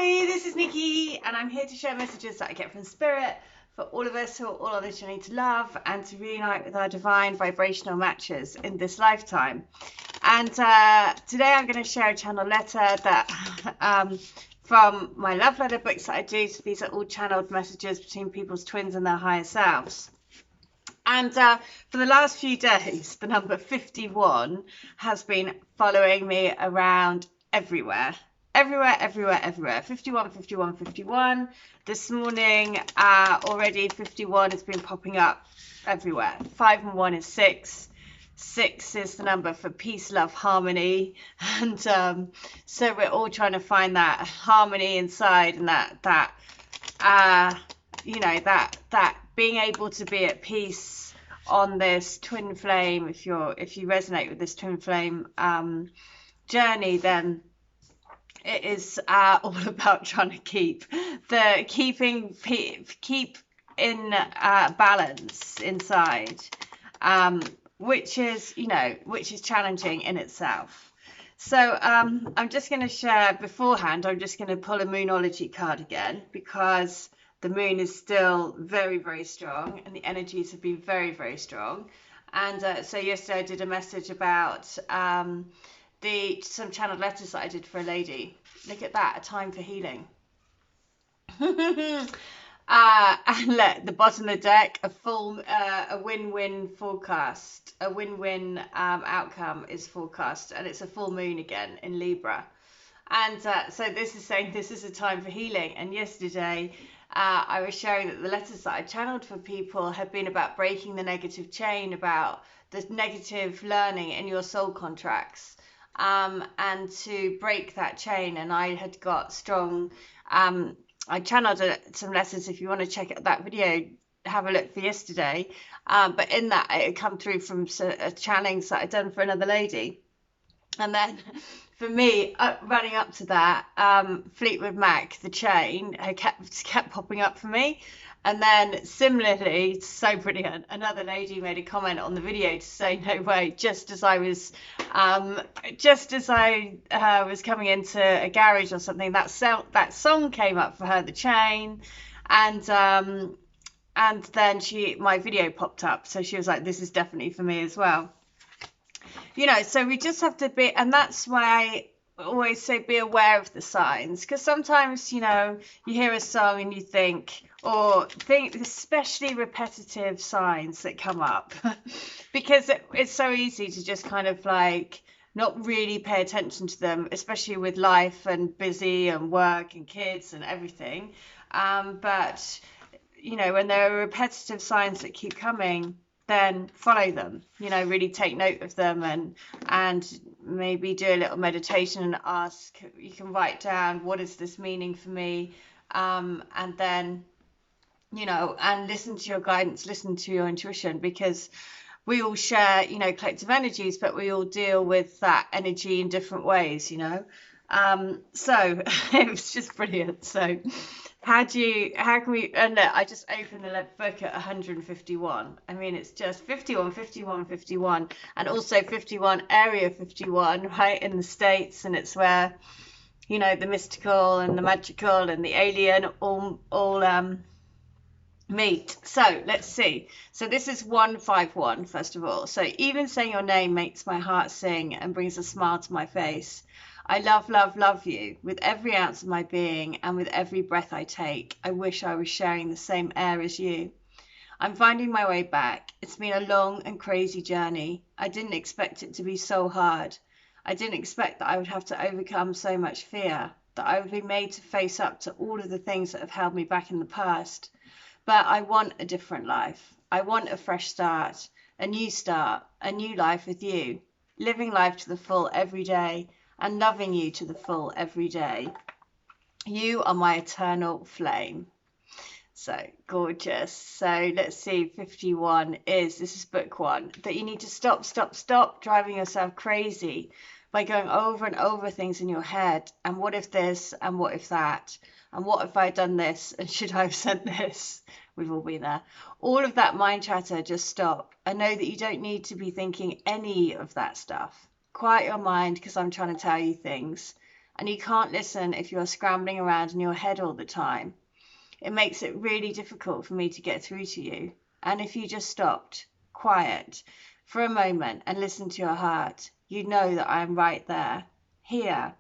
Hi, this is Nikki, and I'm here to share messages that I get from Spirit for all of us who are all on the journey to love and to reunite with our divine vibrational matches in this lifetime. And today I'm going to share a channel letter that from my love letter books that I do. So these are all channeled messages between people's twins and their higher selves. And for the last few days, the number 51 has been following me around everywhere. Everywhere. 51. This morning, already 51 has been popping up everywhere. 5 and 1 is 6. 6 is the number for peace, love, harmony. And so we're all trying to find that harmony inside, and that being able to be at peace on this twin flame. If you resonate with this twin flame journey, then it is all about trying to keep in balance inside, which is challenging in itself. So I'm just going to share beforehand. I'm just going to pull a Moonology card again, because the moon is still very, very strong, and the energies have been very, very strong. And so yesterday I did a message about some channeled letters that I did for a lady. Look at that, a time for healing. And at the bottom of the deck, a win-win forecast, a win-win outcome is forecast, and it's a full moon again in Libra. And so this is saying this is a time for healing. And yesterday I was sharing that the letters that I channeled for people have been about breaking the negative chain, about the negative learning in your soul contracts, and to break that chain. And I had got strong, I channeled some letters. If you want to check out that video, have a look for yesterday. But in that, it had come through from channelings that I'd done for another lady. And then for me, running up to that, Fleetwood Mac, The Chain, kept popping up for me. And then similarly, so brilliant, another lady made a comment on the video to say, no way, just as I was coming into a garage or something, that song came up for her, The Chain. And then my video popped up. So she was like, this is definitely for me as well. So we just have to be, and that's why I always say be aware of the signs, because sometimes, you hear a song and you think, especially repetitive signs that come up, because it's so easy to just kind of like not really pay attention to them, especially with life and busy and work and kids and everything. But, when there are repetitive signs that keep coming, then follow them, really take note of them, and maybe do a little meditation and ask, you can write down, what is this meaning for me? And then, and listen to your guidance, listen to your intuition, because we all share, collective energies, but we all deal with that energy in different ways, so it was just brilliant. So how can we, and look, I just opened the book at 151. I mean, it's just 51, and also 51, area 51, right, in the States, and it's where, the mystical and the magical and the alien all meet. So let's see. So this is 151, first of all. So even saying your name makes my heart sing and brings a smile to my face. I love you with every ounce of my being, and with every breath I take. I wish I was sharing the same air as you. I'm finding my way back. It's been a long and crazy journey. I didn't expect it to be so hard. I didn't expect that I would have to overcome so much fear, that I would be made to face up to all of the things that have held me back in the past. But I want a different life. I want a fresh start, a new life with you, living life to the full every day, and loving you to the full every day. You are my eternal flame. So gorgeous. So let's see, 51 this is book 1, that you need to stop driving yourself crazy by going over and over things in your head. And what if this, and what if that, and what if I had done this, and should I have said this? We've all been there. All of that mind chatter, just stop. I know that you don't need to be thinking any of that stuff. Quiet your mind, because I'm trying to tell you things. and you can't listen if you're scrambling around in your head all the time. It makes it really difficult for me to get through to you. And if you just stopped, quiet, for a moment and listened to your heart, you'd know that I'm right there, here,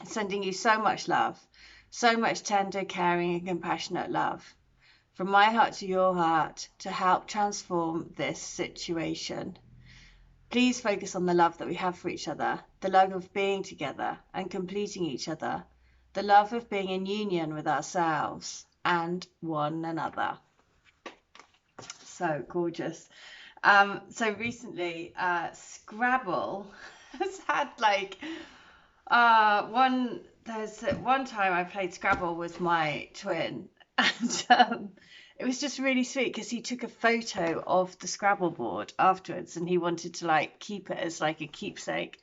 sending you so much love, so much tender, caring, and compassionate love. From my heart to your heart, to help transform this situation. Please focus on the love that we have for each other, the love of being together and completing each other, the love of being in union with ourselves and one another. So gorgeous. So recently, Scrabble has had like there's one time I played Scrabble with my twin, and it was just really sweet because he took a photo of the Scrabble board afterwards, and he wanted to like keep it as like a keepsake.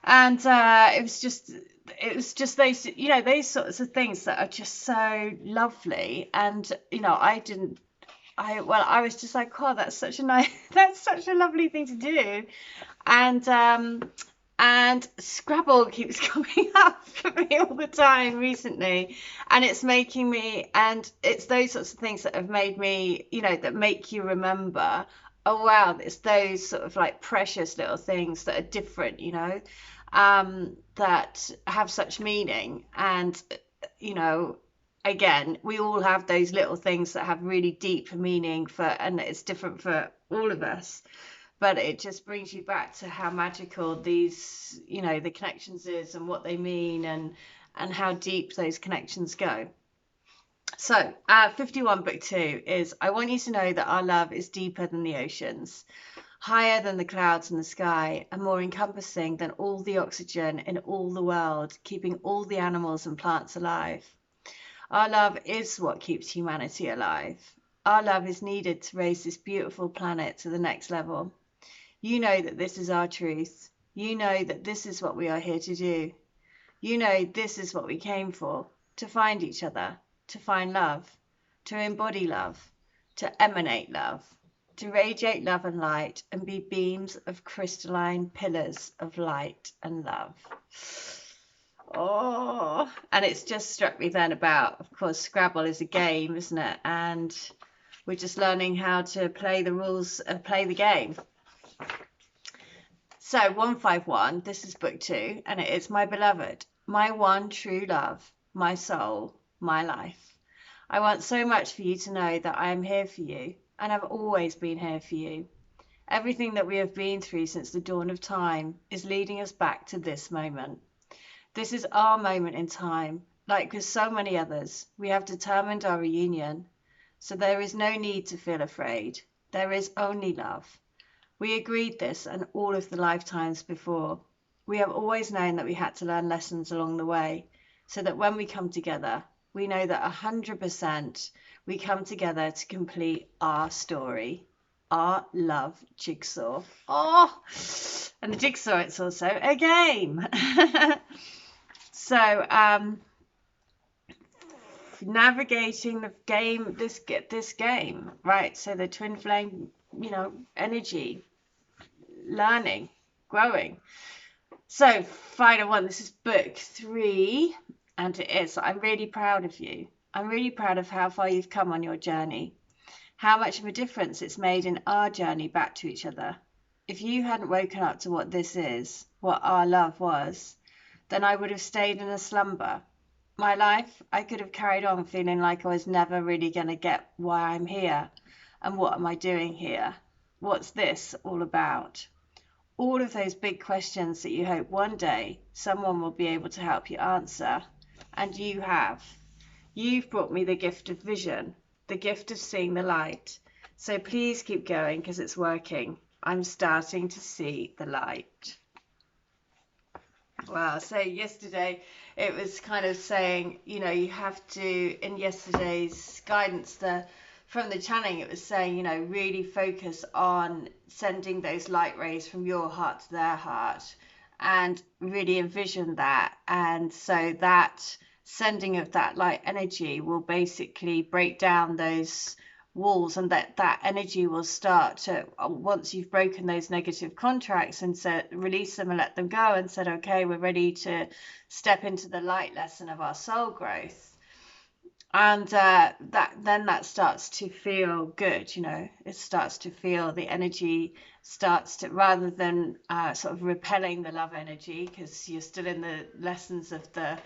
And it was just those, you know, those sorts of things that are just so lovely. And you know, I was just like, oh, that's such a lovely thing to do. And Scrabble keeps coming up for me all the time recently, and it's making me, and it's those sorts of things that have made me, you know, that make you remember, oh wow, it's those sort of like precious little things that are different, you know, that have such meaning. And you know, again, we all have those little things that have really deep meaning and it's different for all of us. But it just brings you back to how magical these, you know, the connections is and what they mean, and how deep those connections go. So 51 book 2 is, I want you to know that our love is deeper than the oceans, higher than the clouds in the sky, and more encompassing than all the oxygen in all the world, keeping all the animals and plants alive. Our love is what keeps humanity alive. Our love is needed to raise this beautiful planet to the next level. You know that this is our truth. You know that this is what we are here to do. You know this is what we came for, to find each other, to find love, to embody love, to emanate love, to radiate love and light, and be beams of crystalline pillars of light and love. Oh, and it's just struck me then about, of course, Scrabble is a game, isn't it? And we're just learning how to play the rules and play the game. So 151, this is book 2, and it is my beloved, my one true love, my soul, my life. I want so much for you to know that I am here for you, and I've always been here for you. Everything that we have been through since the dawn of time is leading us back to this moment. This is our moment in time. Like with so many others, we have determined our reunion. So there is no need to feel afraid. There is only love. We agreed this and all of the lifetimes before. We have always known that we had to learn lessons along the way, so that when we come together, we know that 100% we come together to complete our story, our love jigsaw. Oh, and the jigsaw, it's also a game. So, navigating the game, this game, right? So the twin flame, you know, energy, learning, growing. So final one, this is book 3, and it is, I'm really proud of you. I'm really proud of how far you've come on your journey, how much of a difference it's made in our journey back to each other. If you hadn't woken up to what this is, what our love was, then I would have stayed in a slumber. My life, I could have carried on feeling like I was never really going to get why I'm here, and what am I doing here? What's this all about? All of those big questions that you hope one day someone will be able to help you answer, and you have. You've brought me the gift of vision, the gift of seeing the light. So please keep going because it's working. I'm starting to see the light. Wow. So yesterday it was kind of saying, you know, you have to, in yesterday's guidance, from the channeling, it was saying, you know, really focus on sending those light rays from your heart to their heart, and really envision that. And so that sending of that light energy will basically break down those walls, and that energy will start to, once you've broken those negative contracts and said release them and let them go and said, okay, we're ready to step into the light lesson of our soul growth. And that starts to feel good, it starts to feel, the energy starts to, rather than sort of repelling the love energy, because you're still in the lessons of the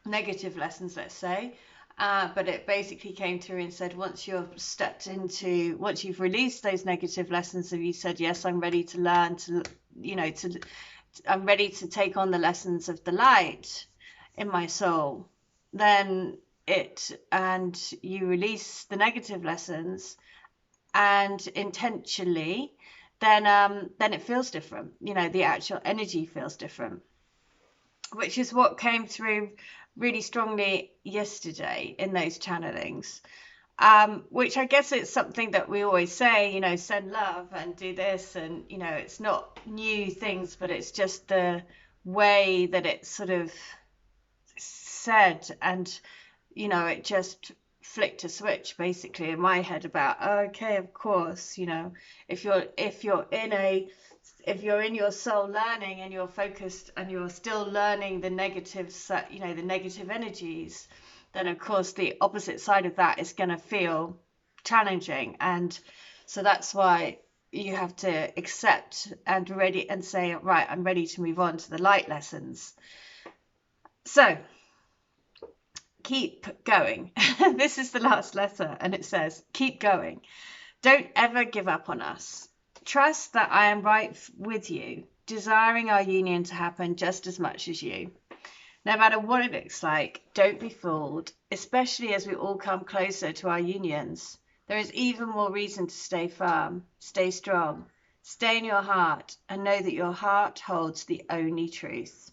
negative lessons, let's say. But it basically came through and said, once you've released those negative lessons, and you said, yes, I'm ready to learn, I'm ready to take on the lessons of the light in my soul, then you release the negative lessons and intentionally, then it feels different. The actual energy feels different, which is what came through really strongly yesterday in those channelings. Which I guess it's something that we always say, send love and do this, and it's not new things, but it's just the way that it's sort of said, and it just flicked a switch basically in my head about, okay, of course, if you're in your soul learning and you're focused and you're still learning the negatives, the negative energies, then of course the opposite side of that is going to feel challenging. And so that's why you have to accept and ready and say, right, I'm ready to move on to the light lessons. So keep going. This is the last letter, and it says, keep going. Don't ever give up on us. Trust that I am right with you, desiring our union to happen just as much as you. No matter what it looks like, don't be fooled, especially as we all come closer to our unions. There is even more reason to stay firm, stay strong, stay in your heart, and know that your heart holds the only truth.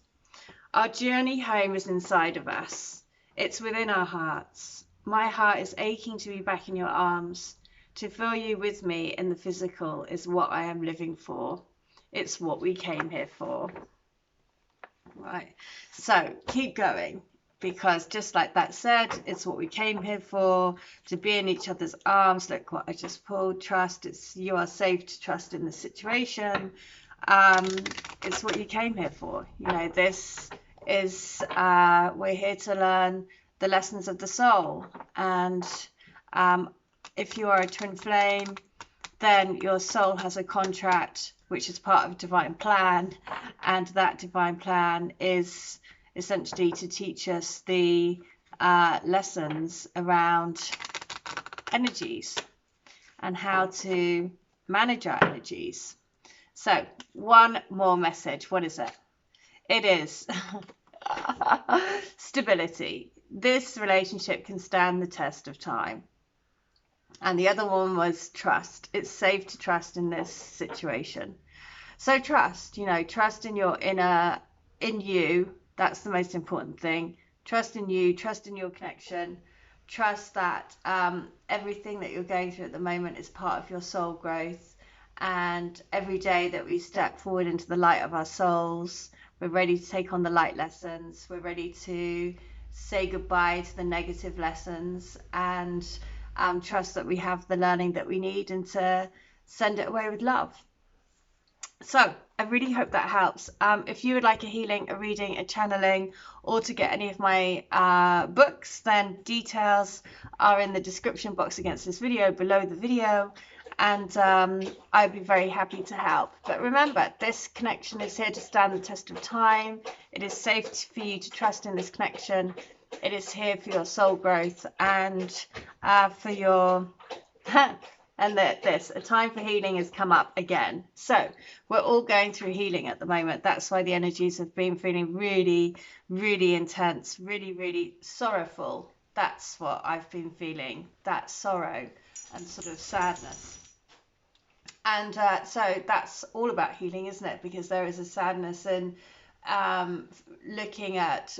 Our journey home is inside of us. It's within our hearts. My heart is aching to be back in your arms. To feel you with me in the physical is what I am living for. It's what we came here for. Right. So keep going, because just like that said, it's what we came here for, to be in each other's arms. Look what I just pulled. Trust. You are safe to trust in the situation. It's what you came here for. This is, we're here to learn the lessons of the soul. And if you are a twin flame, then your soul has a contract which is part of a divine plan, and that divine plan is essentially to teach us the lessons around energies and how to manage our energies. So one more message. What is it? It is stability. This relationship can stand the test of time. And the other one was trust. It's safe to trust in this situation. So trust, trust in your in you. That's the most important thing. Trust in you, trust in your connection. Trust that everything that you're going through at the moment is part of your soul growth. And every day that we step forward into the light of our souls, we're ready to take on the light lessons. We're ready to say goodbye to the negative lessons, and trust that we have the learning that we need, and to send it away with love. So I really hope that helps. If you would like a healing, a reading, a channeling, or to get any of my books, then details are in the description box against this video, below the video, and I'd be very happy to help. But remember, this connection is here to stand the test of time. It is safe for you to trust in this connection. It is here for your soul growth and for your and a time for healing has come up again. So we're all going through healing at the moment. That's why the energies have been feeling really, really intense, really, really sorrowful. That's what I've been feeling, that sorrow and sort of sadness. And so that's all about healing, isn't it? Because there is a sadness in looking at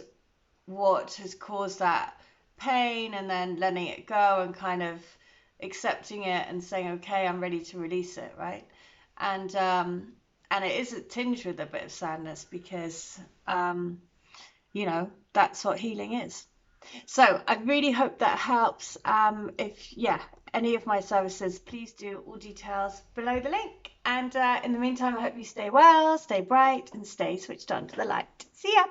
what has caused that pain, and then letting it go and kind of accepting it and saying, okay, I'm ready to release it, right? And it is tinged with a bit of sadness, because that's what healing is. So I really hope that helps. If, yeah, any of my services, please do, all details below the link. And in the meantime, I hope you stay well, stay bright, and stay switched on to the light. See ya.